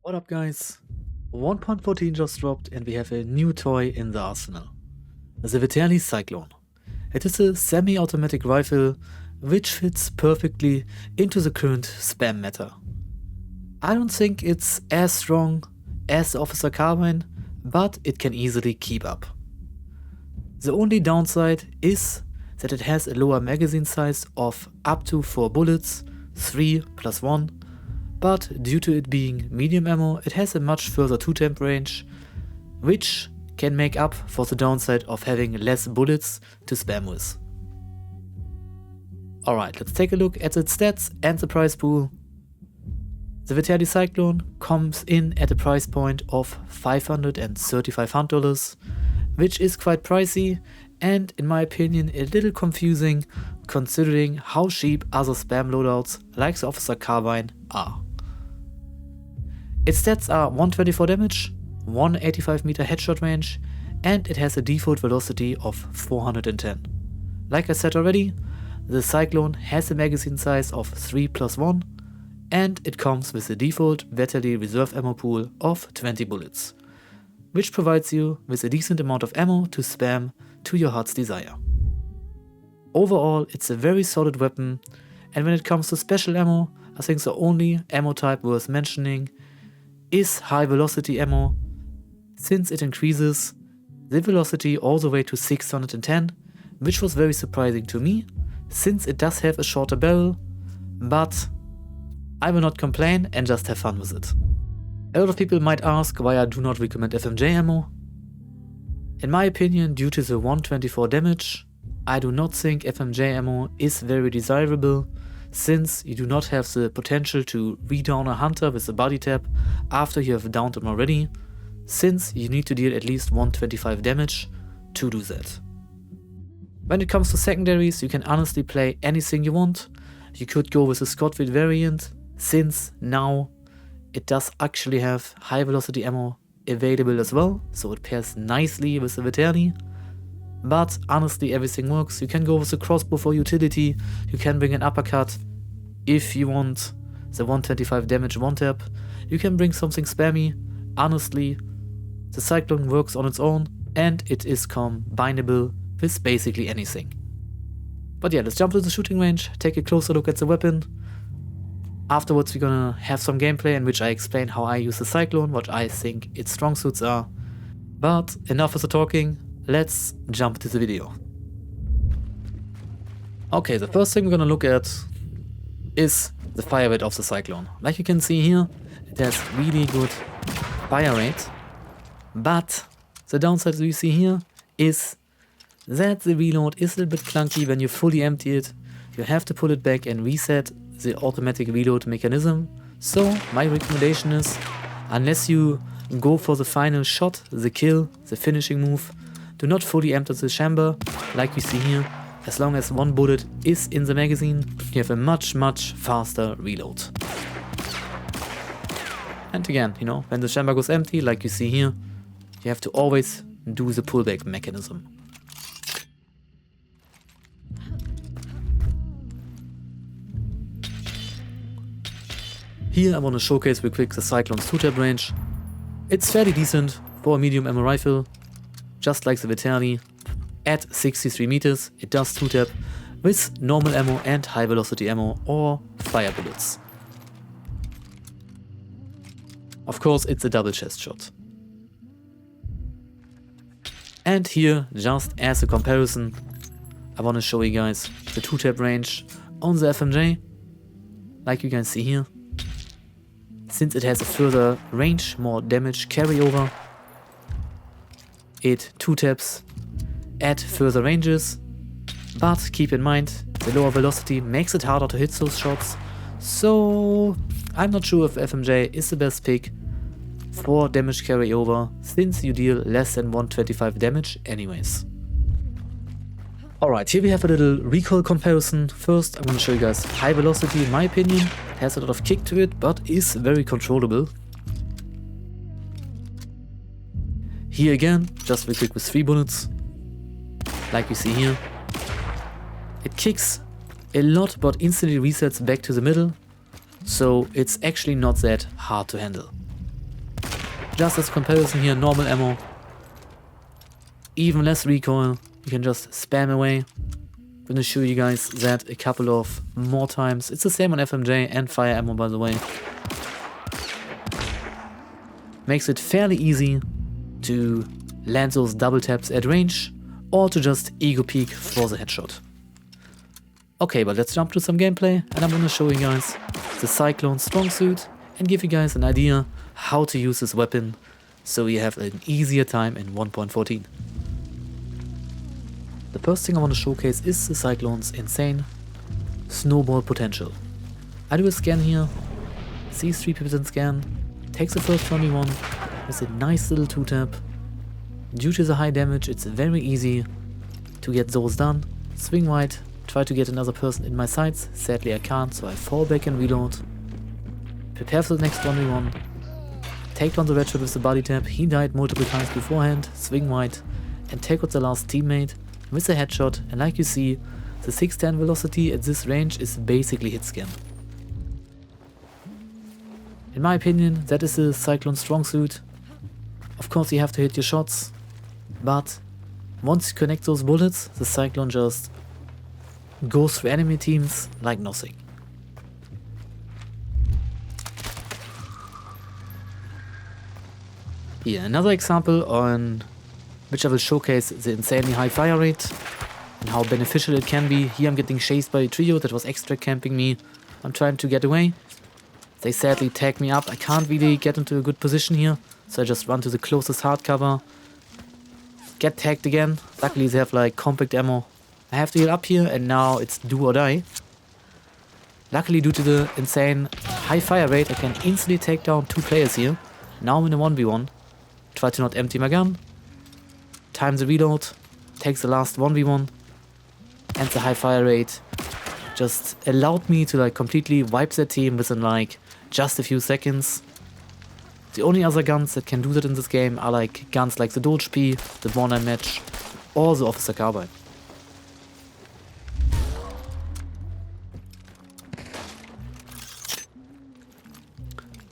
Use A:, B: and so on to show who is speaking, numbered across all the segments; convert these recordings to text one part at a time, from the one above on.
A: What up guys? 1.14 just dropped and we have a new toy in the arsenal. The Whityyy CYCLONE. It is a semi-automatic rifle which fits perfectly into the current spam meta. I don't think it's as strong as the Officer Carbine, but it can easily keep up. The only downside is that it has a lower magazine size of up to 4 bullets, 3 plus 1, but due to it being medium ammo, it has a much further 2-temp range, which can make up for the downside of having less bullets to spam with. Alright, let's take a look at its stats and the price pool. The Whityyy CYCLONE comes in at a price point of $535, which is quite pricey and in my opinion a little confusing considering how cheap other spam loadouts like the Officer Carbine are. Its stats are 124 damage, 185 meter headshot range, and it has a default velocity of 410. Like I said already, the CYCLONE has a magazine size of 3 plus 1, and it comes with a default Whityyy reserve ammo pool of 20 bullets, which provides you with a decent amount of ammo to spam to your heart's desire. Overall, it's a very solid weapon, and when it comes to special ammo, I think the only ammo type worth mentioning is high velocity ammo, since it increases the velocity all the way to 610, which was very surprising to me, since it does have a shorter barrel, but I will not complain and just have fun with it. A lot of people might ask why I do not recommend FMJ ammo. In my opinion, due to the 124 damage, I do not think FMJ ammo is very desirable, since you do not have the potential to re-down a hunter with a body tap after you have downed him already, since you need to deal at least 125 damage to do that. When it comes to secondaries, you can honestly play anything you want. You could go with a Scotfit variant, since now it does actually have high velocity ammo available as well, so it pairs nicely with the Whityyy. But honestly, everything works. You can go with a crossbow for utility, you can bring an uppercut if you want the 125 damage one tap, you can bring something spammy. Honestly, the CYCLONE works on its own and it is combinable with basically anything. But yeah, let's jump to the shooting range, take a closer look at the weapon. Afterwards we're gonna have some gameplay in which I explain how I use the CYCLONE, what I think its strong suits are. But enough of the talking, let's jump to the video. Okay, the first thing we're gonna look at is the fire rate of the CYCLONE. Like you can see here, it has really good fire rate, but the downside we see here is that the reload is a little bit clunky when you fully empty it. You have to pull it back and reset the automatic reload mechanism. So my recommendation is, unless you go for the final shot, the kill, the finishing move, do not fully empty the chamber like we see here. As long as one bullet is in the magazine, you have a much faster reload. And again, you know, when the chamber goes empty, like you see here, you have to always do the pullback mechanism. Here I want to showcase real quick the CYCLONE's 2-tap range. It's fairly decent for a medium ammo rifle, just like the Whityyy. At 63 meters, it does 2-tap with normal ammo and high velocity ammo or fire bullets. Of course, it's a double chest shot. And here, just as a comparison, I want to show you guys the 2-tap range on the FMJ. Like you can see here, since it has a further range, more damage carryover, it 2-taps at further ranges, but keep in mind the lower velocity makes it harder to hit those shots, so I'm not sure if FMJ is the best pick for damage carryover, since you deal less than 125 damage anyways. Alright, here we have a little recoil comparison. First I'm going to show you guys high velocity. In my opinion, it has a lot of kick to it, but is very controllable. Here again, just real quick with 3 bullets. Like we see here, it kicks a lot but instantly resets back to the middle, so it's actually not that hard to handle. Just as comparison here, normal ammo, even less recoil, you can just spam away. I'm gonna show you guys that a couple of more times. It's the same on FMJ and fire ammo, by the way. Makes it fairly easy to land those double taps at range or to just ego peek for the headshot. Okay, but let's jump to some gameplay and I'm gonna show you guys the CYCLONE strong suit and give you guys an idea how to use this weapon so you have an easier time in 1.14. The first thing I want to showcase is the CYCLONE's insane snowball potential. I do a scan here, sees 3 people in scan, takes the first 1v1 with a nice little 2-tap. Due to the high damage, it's very easy to get those done. Swing right, try to get another person in my sights. Sadly I can't, so I fall back and reload. Prepare for the next 1v1. Take down the red shot with the body tap. He died multiple times beforehand. Swing right and take out the last teammate with a headshot. And like you see, the 610 velocity at this range is basically hit scan. In my opinion, that is the CYCLONE strong suit. Of course you have to hit your shots, but once you connect those bullets, the CYCLONE just goes through enemy teams like nothing. Here, another example on which I will showcase the insanely high fire rate and how beneficial it can be. Here I'm getting chased by a trio that was extra camping me. I'm trying to get away. They sadly tag me up. I can't really get into a good position here, so I just run to the closest hard cover. Get tagged again. Luckily they have like compact ammo. I have to heal up here and now it's do or die. Luckily due to the insane high fire rate I can instantly take down 2 players here. Now I'm in a 1v1. Try to not empty my gun. Time the reload. Takes the last 1v1. And the high fire rate just allowed me to like completely wipe their team within like just a few seconds. The only other guns that can do that in this game are like guns like the Doge P, the Born Match, or the Officer Carbine.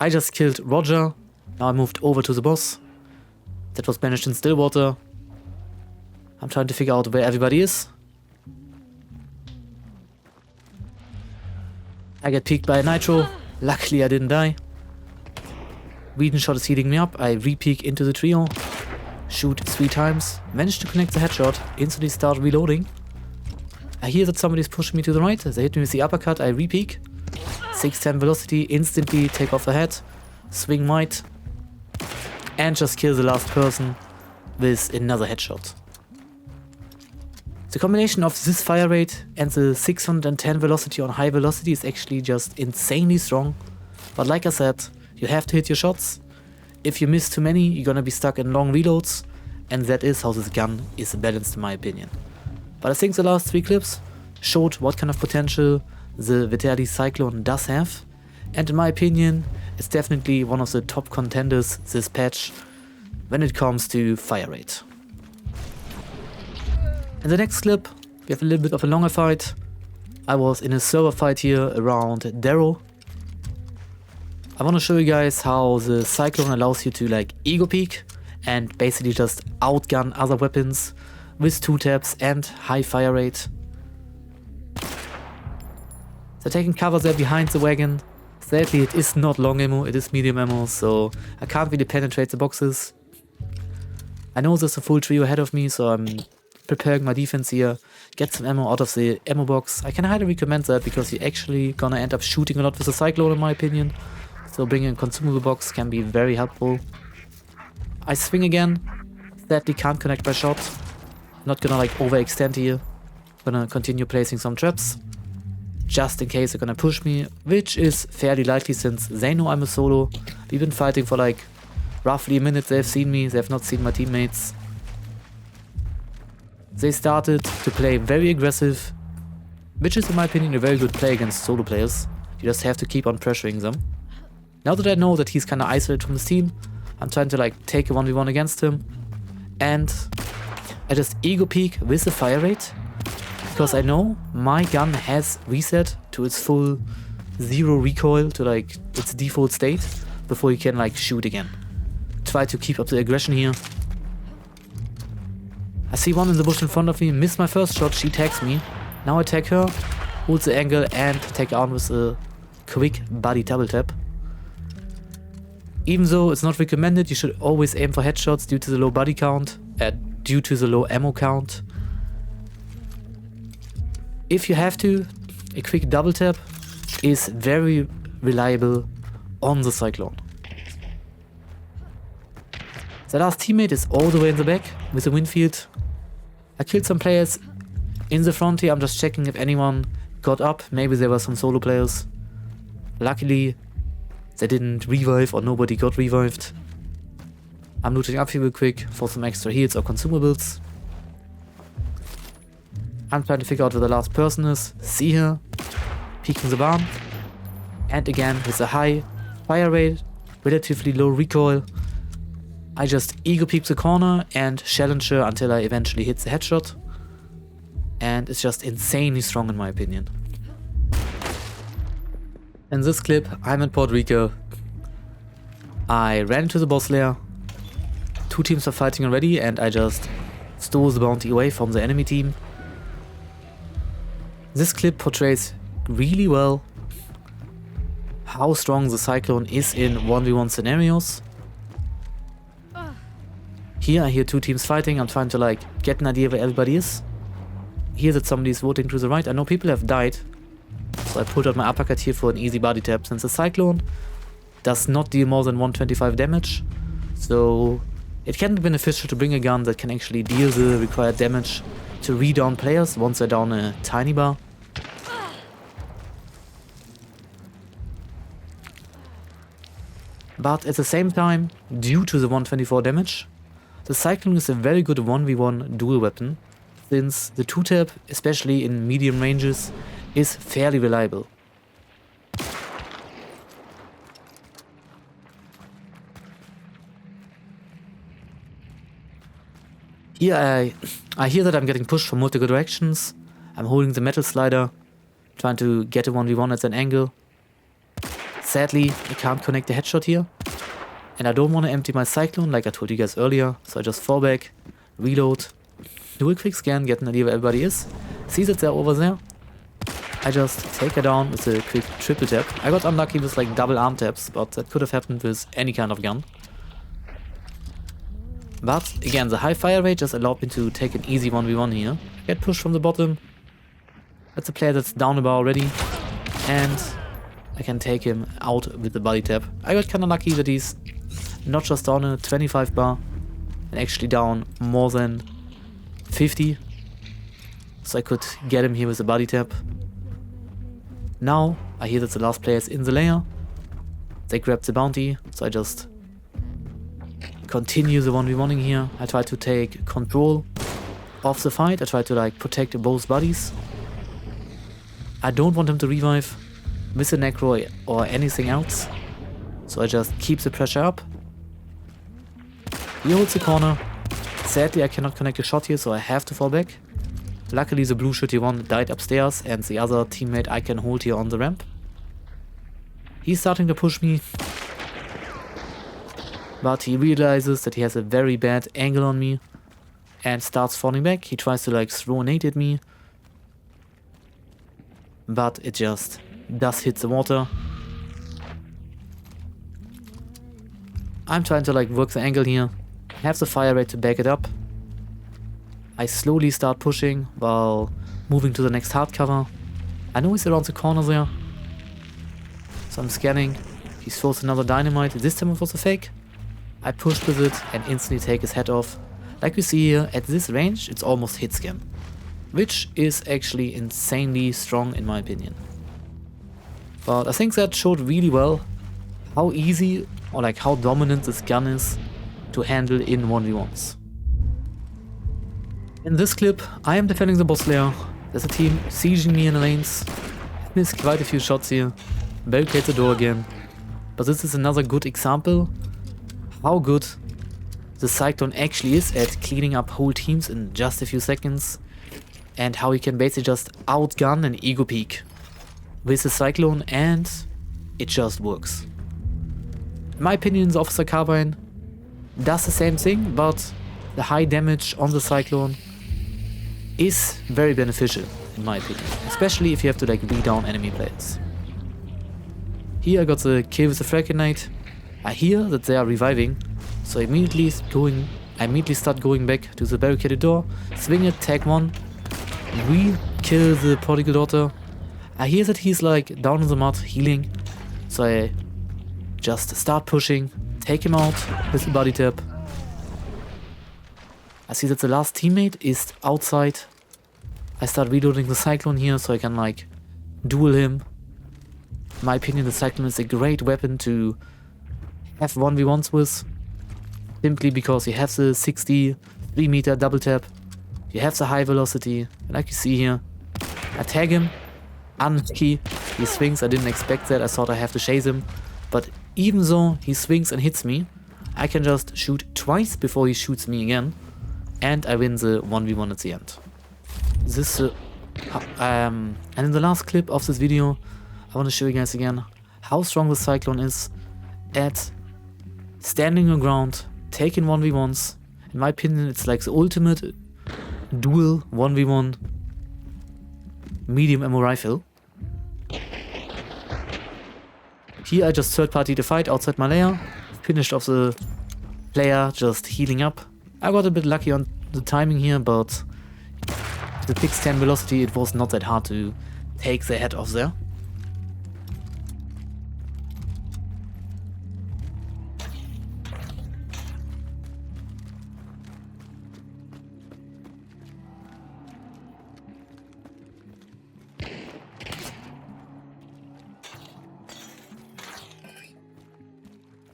A: I just killed Roger. Now I moved over to the boss. That was banished in Stillwater. I'm trying to figure out where everybody is. I get peeked by a nitro. Luckily I didn't die. Whedon shot is healing me up. I re-peek into the trio. Shoot 3 times. Managed to connect the headshot. Instantly start reloading. I hear that somebody's pushing me to the right. They hit me with the uppercut. I re-peek. 610 velocity. Instantly take off the head. Swing right. And just kill the last person with another headshot. The combination of this fire rate and the 610 velocity on high velocity is actually just insanely strong. But like I said, you have to hit your shots. If you miss too many, you're gonna be stuck in long reloads. And that is how this gun is balanced in my opinion. But I think the last 3 clips showed what kind of potential the Whityyy CYCLONE does have. And in my opinion, it's definitely one of the top contenders this patch when it comes to fire rate. In the next clip, we have a little bit of a longer fight. I was in a server fight here around Darrow. I want to show you guys how the CYCLONE allows you to like ego peek and basically just outgun other weapons with 2 taps and high fire rate. They're taking cover there behind the wagon. Sadly it is not long ammo, it is medium ammo, so I can't really penetrate the boxes. I know there's a full trio ahead of me, so I'm preparing my defense here, get some ammo out of the ammo box. I can highly recommend that because you're actually gonna end up shooting a lot with the CYCLONE in my opinion. So bringing a consumable box can be very helpful. I swing again, sadly can't connect my shot. Not gonna like overextend here. Gonna continue placing some traps. Just in case they're gonna push me, which is fairly likely since they know I'm a solo. We've been fighting for like roughly a minute, they've seen me, they have not seen my teammates. They started to play very aggressive, which is in my opinion a very good play against solo players. You just have to keep on pressuring them. Now that I know that he's kinda isolated from his team, I'm trying to like take a 1v1 against him. And I just ego peek with the fire rate. Because I know my gun has reset to its full 0 recoil to like its default state before you can like shoot again. try to keep up the aggression here. I see one in the bush in front of me, miss my first shot, she tags me. Now I tag her, hold the angle and take her out with a quick body double tap. Even though it's not recommended, you should always aim for headshots due to the low body count, due to the low ammo count. If you have to, a quick double tap is very reliable on the Cyclone. The last teammate is all the way in the back with the Winfield. I killed some players in the front here. I'm just checking if anyone got up. Maybe there were some solo players. Luckily, they didn't revive or nobody got revived. I'm looting up here real quick for some extra heals or consumables. I'm trying to figure out where the last person is. See her, peeking the barn. And again, with a high fire rate, relatively low recoil, I just ego peek the corner and challenge her until I eventually hit the headshot. And it's just insanely strong in my opinion. In this clip, I'm in Puerto Rico. I ran to the boss lair. 2 teams are fighting already and I just stole the bounty away from the enemy team. This clip portrays really well how strong the Cyclone is in 1v1 scenarios. Here I hear 2 teams fighting. I'm trying to like get an idea where everybody is. Here that somebody is voting to the right. I know people have died. So I pulled out my uppercut here for an easy body tap since the Cyclone does not deal more than 125 damage. So it can be beneficial to bring a gun that can actually deal the required damage to re-down players once they're down a tiny bar. But at the same time, due to the 124 damage, the Cyclone is a very good 1v1 dual weapon, since the 2-tap, especially in medium ranges, is fairly reliable. Here I hear that I'm getting pushed from multiple directions. I'm holding the metal slider, trying to get a 1v1 at an angle. Sadly, I can't connect the headshot here. And I don't want to empty my Cyclone like I told you guys earlier, so I just fall back, reload, do a quick scan, get an idea where everybody is. See that they're over there? I just take her down with a quick triple tap. I got unlucky with like double arm taps, but that could have happened with any kind of gun. But again, the high fire rate just allowed me to take an easy 1v1 here. Get pushed from the bottom. That's a player that's down a bar already. And I can take him out with the body tap. I got kinda lucky that he's not just down a 25 bar and actually down more than 50. So I could get him here with a body tap. Now I hear that the last player is in the lair. They grab the bounty, so I just continue the 1v1ing here. I try to take control of the fight. I try to like protect both bodies. I don't want him to revive with a necro or anything else. So I just keep the pressure up. He holds the corner. Sadly I cannot connect a shot here, so I have to fall back. Luckily the blue shitty one died upstairs and the other teammate I can hold here on the ramp. He's starting to push me. But he realizes that he has a very bad angle on me and starts falling back. He tries to like throw a nade at me. But it just does hit the water. I'm trying to like work the angle here. Have the fire rate to back it up. I slowly start pushing while moving to the next hard cover. I know he's around the corner there. So I'm scanning. He throws another dynamite. This time it was a fake. I pushed with it and instantly take his head off. Like we see here, at this range, it's almost hit scam. Which is actually insanely strong in my opinion. But I think that showed really well how easy or like how dominant this gun is to handle in 1v1s. In this clip, I am defending the boss lair. There's a team sieging me in the lanes. Missed quite a few shots here. Barricade the door again. But this is another good example how good the Cyclone actually is at cleaning up whole teams in just a few seconds. And how he can basically just outgun an ego peek with the Cyclone, and it just works. In my opinion, the Officer Carbine does the same thing, but the high damage on the Cyclone is very beneficial, in my opinion. Especially if you have to like beat down enemy players. Here I got the kill with the Frag Knight. I hear that they are reviving, so I immediately start going back to the barricaded door, swing it, tag one, re-kill the prodigal daughter. I hear that he's like down in the mud, healing, so I just start pushing, take him out with the body tap. I see that the last teammate is outside. I start reloading the Cyclone here so I can like duel him. In my opinion, the Cyclone is a great weapon to have 1v1s with, simply because you have the 63 meter double tap, you have the high velocity, and like you see here, I tag him, unlucky, he swings, I didn't expect that, I thought I have to chase him, but even though he swings and hits me, I can just shoot twice before he shoots me again, and I win the 1v1 at the end. This, and in the last clip of this video, I want to show you guys again how strong the Cyclone is at standing on ground, taking 1v1s. In my opinion, it's like the ultimate dual 1v1 medium ammo rifle. Here I just third party the fight outside my lair, finished off the player just healing up. I got a bit lucky on the timing here, but the Pix 10 velocity, it was not that hard to take the head off there.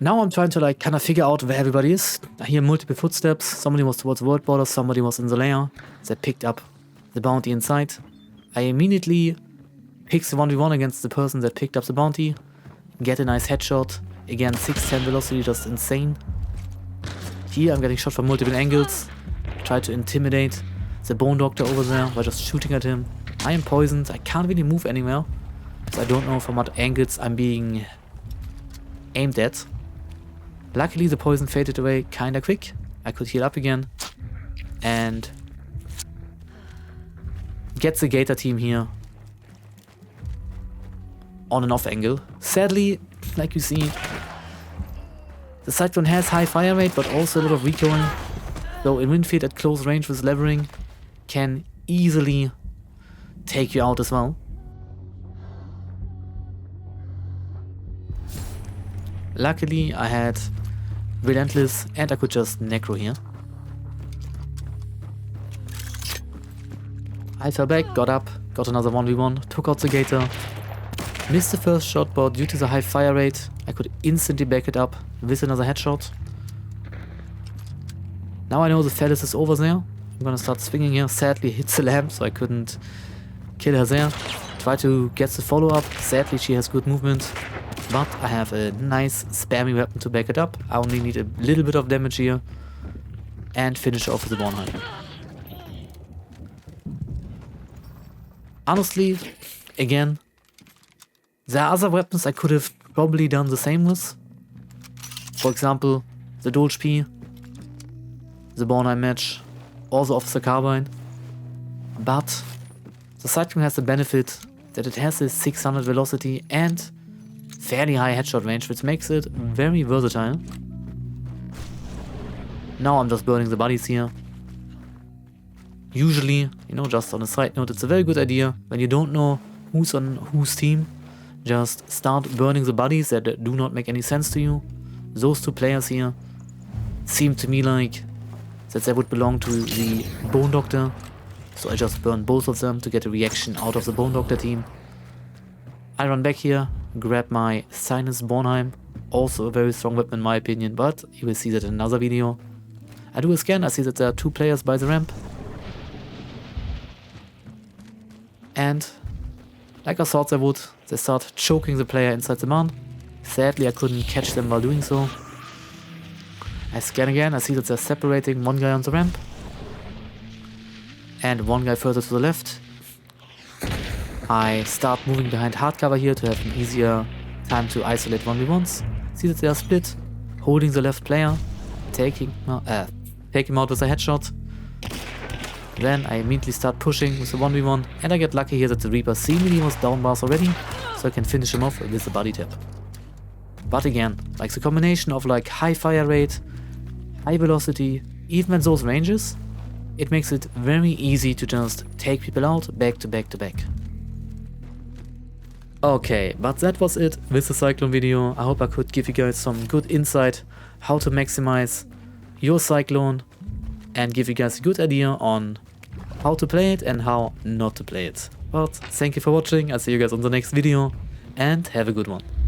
A: Now I'm trying to like kind of figure out where everybody is. I hear multiple footsteps. Somebody was towards the world border, somebody was in the lair. They picked up the bounty inside. I immediately pick the 1v1 against the person that picked up the bounty. Get a nice headshot. Again, 610 velocity, just insane. Here I'm getting shot from multiple angles. Try to intimidate the bone doctor over there by just shooting at him. I am poisoned. I can't really move anywhere, so I don't know from what angles I'm being aimed at. Luckily the poison faded away kinda quick. I could heal up again and get the Gator team here on an off angle. Sadly, like you see, the Cyclone has high fire rate but also a lot of recoil, so in Windfield at close range with levering can easily take you out as well. Luckily I had Relentless and I could just necro here. I fell back, got up, got another 1v1, took out the Gator. Missed the first shot, but due to the high fire rate I could instantly back it up with another headshot. Now I know the Phallus is over there. I'm gonna start swinging here. Sadly hits the lamp, so I couldn't kill her there. Try to get the follow up. Sadly she has good movement, but I have a nice spammy weapon to back it up. I only need a little bit of damage here and finish off with the Bornheim. Honestly, again, there are other weapons I could have probably done the same with. For example, the Dolch P, the Bornheim match, or the Officer Carbine. But the Cyclone has the benefit that it has a 600 velocity and fairly high headshot range, which makes it very versatile. Now I'm just burning the bodies here. Usually, you know, just on a side note, it's a very good idea when you don't know who's on whose team. Just start burning the bodies that do not make any sense to you. Those two players here seem to me like that they would belong to the Bone Doctor. So I just burn both of them to get a reaction out of the Bone Doctor team. I run back here, grab my Sinus Bornheim, also a very strong weapon in my opinion, but you will see that in another video. I do a scan, I see that there are two players by the ramp. And like I thought they would, they start choking the player inside the man. Sadly I couldn't catch them while doing so. I scan again, I see that they're separating one guy on the ramp and one guy further to the left. I start moving behind hardcover here to have an easier time to isolate 1v1s. See that they are split, holding the left player. take him out with a headshot. Then I immediately start pushing with a 1v1, and I get lucky here that the Reaper seemingly was down bars already, so I can finish him off with a body tap. But again, like the combination of like high fire rate, high velocity, even at those ranges, it makes it very easy to just take people out back to back to back. Okay, but that was it with the Cyclone video. I hope I could give you guys some good insight how to maximize your Cyclone and give you guys a good idea on how to play it and how not to play it. But thank you for watching, I'll see you guys on the next video and have a good one.